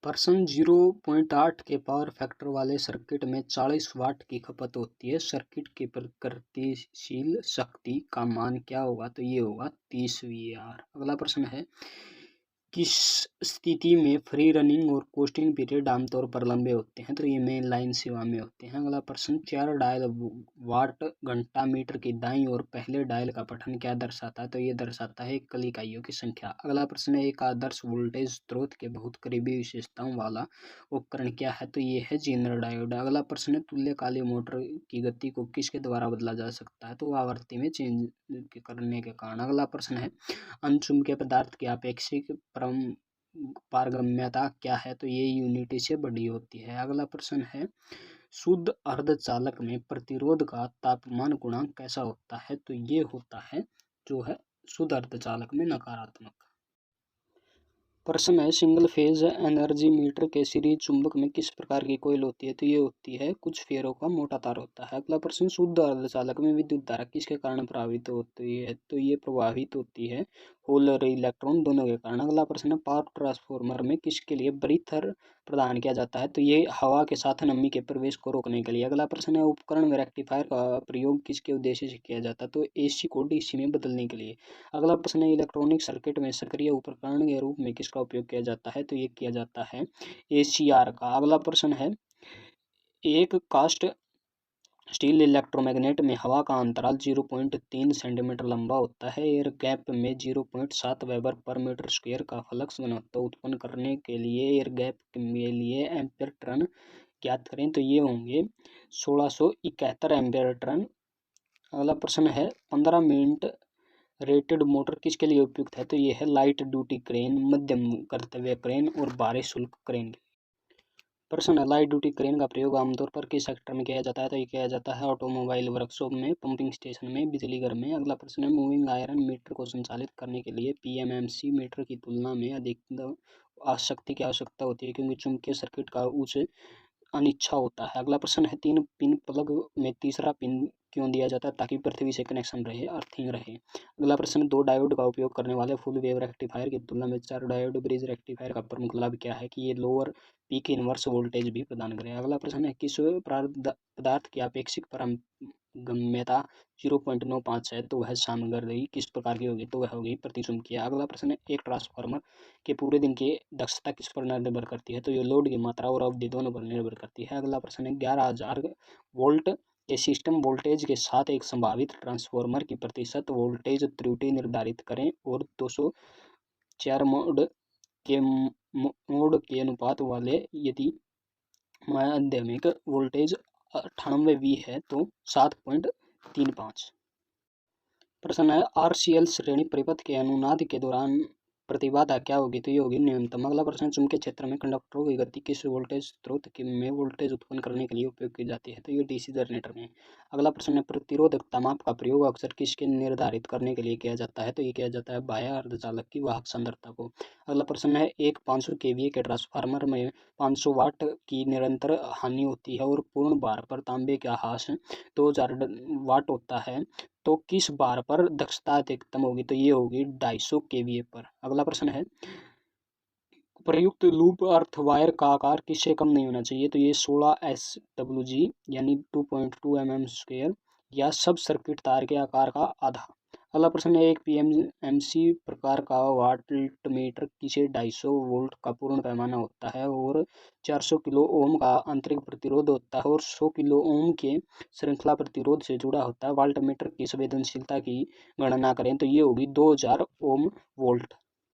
प्रश्न 0.8 के power factor वाले सर्किट में 40 वाट की खपत होती है। सर्किट की प्रतिक्रियाशील शक्ति का मान क्या होगा? तो ये होगा 30 VAR। अगला प्रश्न है, किस स्थिति में फ्री रनिंग और कोस्टिंग पीरियड आमतौर पर लंबे होते हैं? तो ये मेन लाइन सेवा में होते हैं। अगला प्रश्न, 4 डायल वाट घंटा मीटर की दाईं और पहले डायल का पठन क्या दर्शाता है? तो ये दर्शाता है एकल इकाइयों की संख्या। अगला प्रश्न है, एक आदर्श वोल्टेज स्रोत के बहुत करीबी विशेषताओं वाला उपकरण क्या है? तो ये है जेनर डायोड। अगला प्रश्न है, तुल्यकालिक मोटर की गति को किसके द्वारा बदला जा सकता है? तो आवृत्ति में चेंज करने के कारण। अगला प्रश्न है, अनचुंबकीय पदार्थ की अपेक्षित पारगम्यता क्या है? तो ये यूनिटी से बड़ी होती है। अगला प्रश्न है, शुद्ध अर्धचालक में प्रतिरोध का तापमान गुणांक कैसा होता है? तो ये होता है जो है शुद्ध अर्धचालक में नकारात्मक। प्रश्न है, सिंगल फेज एनर्जी मीटर के सीरीज चुंबक में किस प्रकार की कोयल होती है? तो ये होती है कुछ फेरों का मोटा तार होता है। अगला प्रश्न, शुद्ध अर्धचालक में विद्युत धारा किसके कारण प्रभावित होती है? तो ये प्रभावित होती है होल और इलेक्ट्रॉन दोनों के कारण। अगला प्रश्न है, पावर ट्रांसफार्मर में किसके लिए ब्रीथर प्रदान किया जाता है? तो ये हवा के साथ नमी के प्रवेश को रोकने के लिए। अगला प्रश्न है, उपकरण में रेक्टिफायर का प्रयोग किसके उद्देश्य से किया जाता है? तो AC को DC में बदलने के लिए। अगला प्रश्न है, इलेक्ट्रॉनिक सर्किट में सक्रिय उपकरण के रूप में किसका उपयोग किया जाता है? तो ये किया जाता है ACR का। अगला प्रश्न है, एक कास्ट स्टील इलेक्ट्रोमैग्नेट में हवा का अंतराल 0.3 सेंटीमीटर लंबा होता है। एयर गैप में 0.7 वेबर पर मीटर स्क्वायर का फ्लक्स घनत्व उत्पन्न करने के लिए एयर गैप के लिए एम्पीयर टर्न ज्ञात करें। तो ये होंगे 1671 एम्पीयर टर्न। अगला प्रश्न है, 15 मिनट रेटेड मोटर किसके लिए उपयुक्त है? तो ये है लाइट ड्यूटी क्रेन, मध्यम कर्तव्य क्रेन और भारी शुल्क क्रेन। प्रश्न है, लाइट ड्यूटी क्रेन का प्रयोग आमतौर पर किस सेक्टर में किया जाता है? तो ये किया जाता है ऑटोमोबाइल वर्कशॉप में, पंपिंग स्टेशन में, बिजली घर में। अगला प्रश्न है, मूविंग आयरन मीटर को संचालित करने के लिए PMMC मीटर की तुलना में अधिक शक्ति की आवश्यकता होती है, क्योंकि चुंबकीय सर्किट का उच्च अनिच्छा होता है। अगला प्रश्न है, 3 पिन प्लग में तीसरा पिन क्यों दिया जाता है? ताकि पृथ्वी से कनेक्शन रहे, अर्थिंग रहे। अगला प्रश्न, 2 डायोड का उपयोग करने वाले फुल वेव रेक्टिफायर की तुलना में 4 डायोड ब्रिज रेक्टिफायर का प्रमुख लाभ क्या है? कि ये लोअर पीक इनवर्स वोल्टेज भी प्रदान करें। अगला प्रश्न है, किस पदार्थ की अपेक्षित पारगम्यता 0.95 है? तो वह सामग्री किस प्रकार की होगी? तो वह होगी प्रतिचुंबकीय। अगला प्रश्न है, एक ट्रांसफार्मर के पूरे दिन की दक्षता किस पर निर्भर करती है? तो ये लोड की मात्रा और अवधि दोनों पर निर्भर करती है। अगला प्रश्न है, 11,000 वोल्ट के सिस्टम वोल्टेज के साथ एक संभावित ट्रांसफार्मर की प्रतिशत वोल्टेज त्रुटि निर्धारित करें और 204 मोड के अनुपात वाले यदि माध्यमिक वोल्टेज 98 V है तो 7.35। प्रश्न है, RCL श्रेणी परिपथ के अनुनाद के दौरान प्रतिबाधा क्या होगी? तो ये होगी न्यूनतम। अगला प्रश्न, चुंबकीय क्षेत्र में कंडक्टरों की गति किस वोल्टेज स्रोत में वोल्टेज उत्पन्न करने के लिए उपयोग की जाती है? तो ये DC जनरेटर में। अगला प्रश्न है, प्रतिरोधकता माप का प्रयोग अक्सर किसके निर्धारित करने के लिए किया जाता है? तो ये किया जाता है बाह्य अर्धचालक की वाहक सांद्रता को। अगला प्रश्न है, एक 500 kVA के ट्रांसफार्मर में 500 वाट की निरंतर हानि होती है और पूर्ण भार पर तांबे का हास 2000 वाट होता है, तो किस बार पर दक्षता अधिकतम होगी? तो ये होगी 250 kVA पर। अगला प्रश्न है, प्रयुक्त लूप अर्थ वायर का आकार किससे कम नहीं होना चाहिए? तो ये 16 SWG यानी 2.2 mm² या सब सर्किट तार के आकार का आधा। अगला प्रश्न है, एक PMMC प्रकार का वाटमीटर किसे 250 वोल्ट का पूर्ण पैमाना होता है और 400 किलो ओम का आंतरिक प्रतिरोध होता है और 100 किलो ओम के श्रृंखला प्रतिरोध से जुड़ा होता है। वाल्टमीटर की संवेदनशीलता की गणना करें। तो ये होगी 2000 ओम वोल्ट।